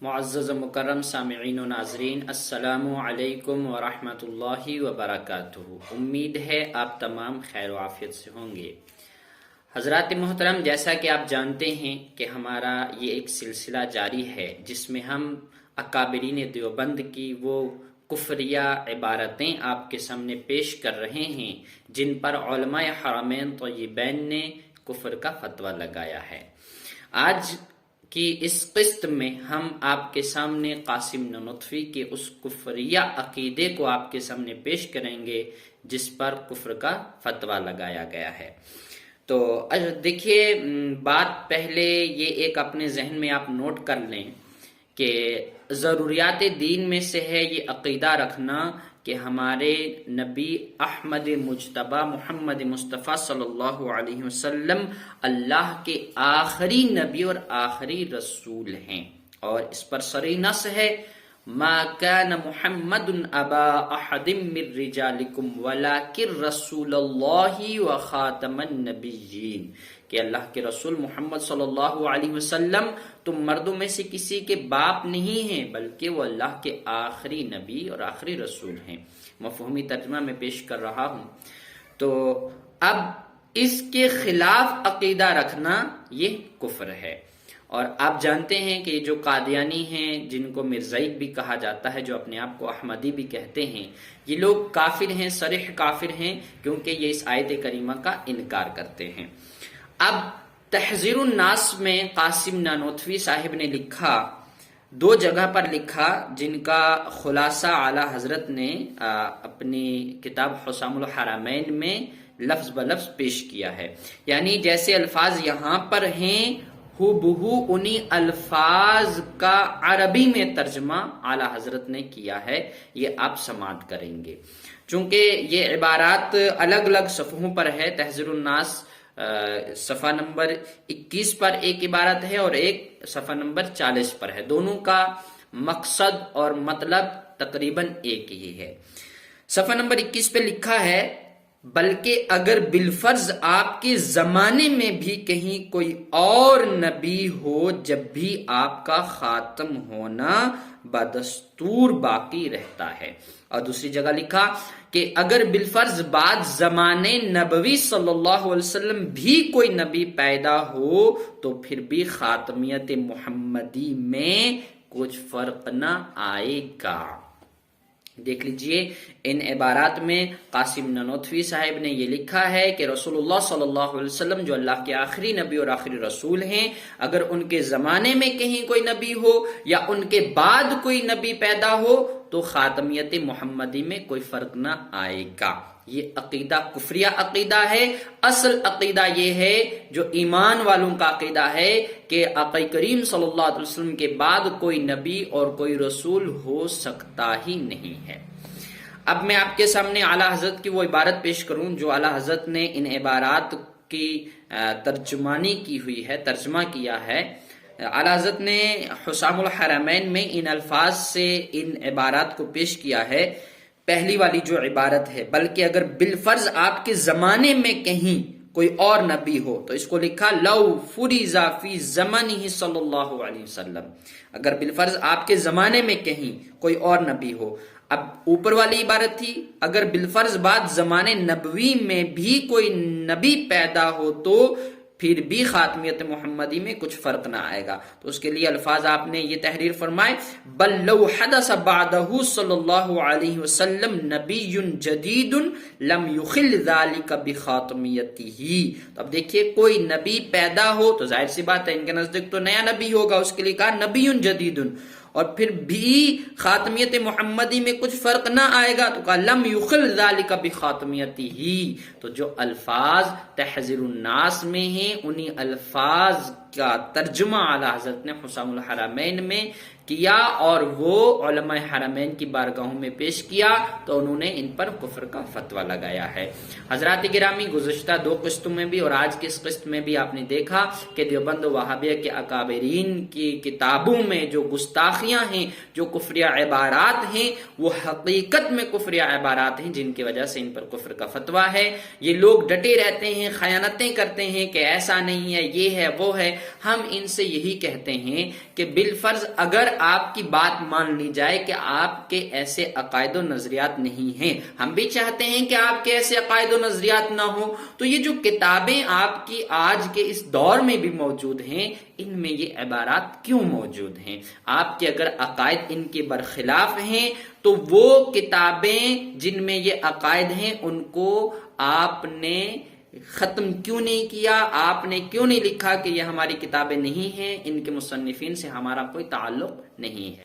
معزز و مکرم سامعین و ناظرین، السلام علیکم ورحمۃ اللہ وبرکاتہ۔ امید ہے آپ تمام خیر و عافیت سے ہوں گے۔ حضرات محترم، جیسا کہ آپ جانتے ہیں کہ ہمارا یہ ایک سلسلہ جاری ہے جس میں ہم اکابرین دیوبند کی وہ کفریہ عبارتیں آپ کے سامنے پیش کر رہے ہیں جن پر علماء حرمین طیبین نے کفر کا فتویٰ لگایا ہے۔ آج کی اس قسط میں ہم آپ کے سامنے قاسم نانوتوی کے اس کفریہ عقیدے کو آپ کے سامنے پیش کریں گے جس پر کفر کا فتویٰ لگایا گیا ہے۔ تو دیکھیے، بات پہلے یہ ایک اپنے ذہن میں آپ نوٹ کر لیں کہ ضروریات دین میں سے ہے یہ عقیدہ رکھنا کہ ہمارے نبی احمد مجتبی محمد مصطفیٰ صلی اللہ علیہ وسلم اللہ کے آخری نبی اور آخری رسول ہیں، اور اس پر صریح نص ہے ما كان محمد ابا احد من رجالکم ولکن رسول اللہ وخاتم النبیین، کہ اللہ کے رسول محمد صلی اللہ علیہ وسلم تم مردوں میں سے کسی کے باپ نہیں ہیں بلکہ وہ اللہ کے آخری نبی اور آخری رسول ہیں۔ مفہومی ترجمہ میں پیش کر رہا ہوں۔ تو اب اس کے خلاف عقیدہ رکھنا یہ کفر ہے، اور آپ جانتے ہیں کہ جو قادیانی ہیں، جن کو مرزائیک بھی کہا جاتا ہے، جو اپنے آپ کو احمدی بھی کہتے ہیں، یہ لوگ کافر ہیں، صریح کافر ہیں، کیونکہ یہ اس آیت کریمہ کا انکار کرتے ہیں۔ اب تحذیر الناس میں قاسم نانوتوی صاحب نے لکھا، دو جگہ پر لکھا جن کا خلاصہ اعلی حضرت نے اپنی کتاب حسام الحرمین میں لفظ بلفظ پیش کیا ہے، یعنی جیسے الفاظ یہاں پر ہیں ہو بہو انہی الفاظ کا عربی میں ترجمہ اعلی حضرت نے کیا ہے، یہ آپ سماعت کریں گے۔ چونکہ یہ عبارات الگ الگ صفحوں پر ہے، تحذیر الناس صفحہ نمبر 21 پر ایک عبارت ہے اور ایک صفحہ نمبر 40 پر ہے، دونوں کا مقصد اور مطلب تقریباً ایک ہی ہے۔ صفحہ نمبر 21 پہ لکھا ہے بلکہ اگر بالفرض آپ کے زمانے میں بھی کہیں کوئی اور نبی ہو، جب بھی آپ کا خاتم ہونا بدستور باقی رہتا ہے۔ اور دوسری جگہ لکھا کہ اگر بالفرض بعد زمانے نبوی صلی اللہ علیہ وسلم بھی کوئی نبی پیدا ہو تو پھر بھی خاتمیت محمدی میں کچھ فرق نہ آئے گا۔ دیکھ لیجئے، ان عبارات میں قاسم نانوتوی صاحب نے یہ لکھا ہے کہ رسول اللہ صلی اللہ علیہ وسلم جو اللہ کے آخری نبی اور آخری رسول ہیں، اگر ان کے زمانے میں کہیں کوئی نبی ہو یا ان کے بعد کوئی نبی پیدا ہو تو خاتمیت محمدی میں کوئی فرق نہ آئے گا۔ یہ عقیدہ کفریہ عقیدہ ہے۔ اصل عقیدہ یہ ہے جو ایمان والوں کا عقیدہ ہے کہ آقا کریم صلی اللہ علیہ وسلم کے بعد کوئی نبی اور کوئی رسول ہو سکتا ہی نہیں ہے۔ اب میں آپ کے سامنے اعلی حضرت کی وہ عبارت پیش کروں جو اعلی حضرت نے ان عبارات کی ترجمانی کی ہوئی ہے، ترجمہ کیا ہے۔ اعلی حضرت نے حسام الحرمین میں ان الفاظ سے ان عبارات کو پیش کیا ہے۔ پہلی والی جو عبارت ہے بلکہ اگر بالفرض آپ کے زمانے میں کہیں کوئی اور نبی ہو، تو اس کو لکھا لو فرض فی زمانہ صلی اللہ علیہ وسلم، اگر بالفرض آپ کے زمانے میں کہیں کوئی اور نبی ہو۔ اب اوپر والی عبارت تھی اگر بالفرض بعد زمانے نبوی میں بھی کوئی نبی پیدا ہو تو پھر بھی خاتمیت محمدی میں کچھ فرق نہ آئے گا، تو اس کے لیے الفاظ آپ نے یہ تحریر فرمائے بل لو حدث بعدہ صلی اللہ علیہ وسلم نبی جدید لم یخل ذلک بخاتمیتہ۔ تو اب دیکھیے، کوئی نبی پیدا ہو تو ظاہر سی بات ہے ان کے نزدیک تو نیا نبی ہوگا، اس کے لیے کہا نبی جدید، اور پھر بھی خاتمیت محمدی میں کچھ فرق نہ آئے گا تو کہا لم یخل ذالک بخاتمیتہ۔ تو جو الفاظ تحذیر الناس میں ہیں انہی الفاظ کا ترجمہ اعلی حضرت نے حسام الحرمین میں کیا اور وہ علماء حرمین کی بارگاہوں میں پیش کیا، تو انہوں نے ان پر کفر کا فتویٰ لگایا ہے۔ حضرات گرامی، گزشتہ دو قسطوں میں بھی اور آج کی اس قسط میں بھی آپ نے دیکھا کہ دیوبند و وہابیہ کے اکابرین کی کتابوں میں جو گستاخیاں ہیں، جو کفریہ عبارات ہیں، وہ حقیقت میں کفریہ عبارات ہیں جن کی وجہ سے ان پر کفر کا فتویٰ ہے۔ یہ لوگ ڈٹے رہتے ہیں، خیانتیں کرتے ہیں کہ ایسا نہیں ہے، یہ ہے وہ ہے، ہم ان سے یہی کہتے ہیں کہ بالفرض اگر آپ کی بات مان لی جائے کہ آپ کے ایسے عقائد و نظریات نہیں ہیں، ہم بھی چاہتے ہیں کہ آپ کے ایسے عقائد و نظریات نہ ہوں، تو یہ جو کتابیں آپ کی آج کے اس دور میں بھی موجود ہیں، ان میں یہ عبارات کیوں موجود ہیں؟ آپ کے اگر عقائد ان کے برخلاف ہیں تو وہ کتابیں جن میں یہ عقائد ہیں ان کو آپ نے ختم کیوں نہیں کیا؟ آپ نے کیوں نہیں لکھا کہ یہ ہماری کتابیں نہیں ہیں، ان کے مصنفین سے ہمارا کوئی تعلق نہیں ہے؟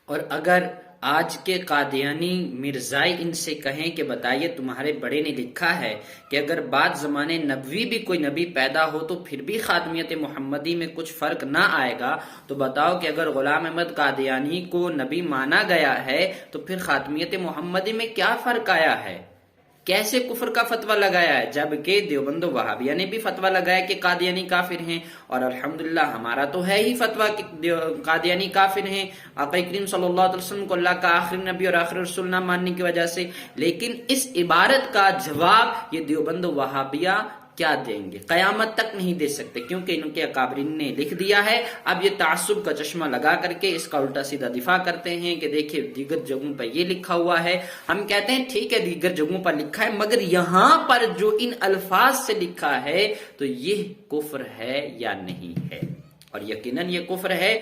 اور اگر آج کے قادیانی مرزائی ان سے کہیں کہ بتائیے تمہارے بڑے نے لکھا ہے کہ اگر بعد زمانے نبوی بھی کوئی نبی پیدا ہو تو پھر بھی خاتمیت محمدی میں کچھ فرق نہ آئے گا، تو بتاؤ کہ اگر غلام احمد قادیانی کو نبی مانا گیا ہے تو پھر خاتمیت محمدی میں کیا فرق آیا ہے؟ کیسے کفر کا فتویٰ لگایا ہے؟ جبکہ دیوبند و وہابیہ نے بھی فتویٰ لگایا کہ قادیانی کافر ہیں، اور الحمدللہ ہمارا تو ہے ہی فتویٰ کہ قادیانی کافر ہیں آقا کریم صلی اللہ علیہ وسلم کو اللہ کا آخری نبی اور آخری رسول نہ ماننے کی وجہ سے۔ لیکن اس عبارت کا جواب یہ دیوبند و وہابیہ کیا دیں گے؟ قیامت تک نہیں دے سکتے، کیونکہ ان کے اکابرین نے لکھ دیا ہے۔ اب یہ تعصب کا چشمہ لگا کر کے اس کا الٹا سیدھا دفاع کرتے ہیں کہ دیکھیں دیگر جگہوں پر یہ لکھا ہوا ہے۔ ہم کہتے ہیں ٹھیک ہے دیگر جگہوں پر لکھا ہے، مگر یہاں پر جو ان الفاظ سے لکھا ہے تو یہ کفر ہے یا نہیں ہے؟ اور یقیناً یہ کفر ہے۔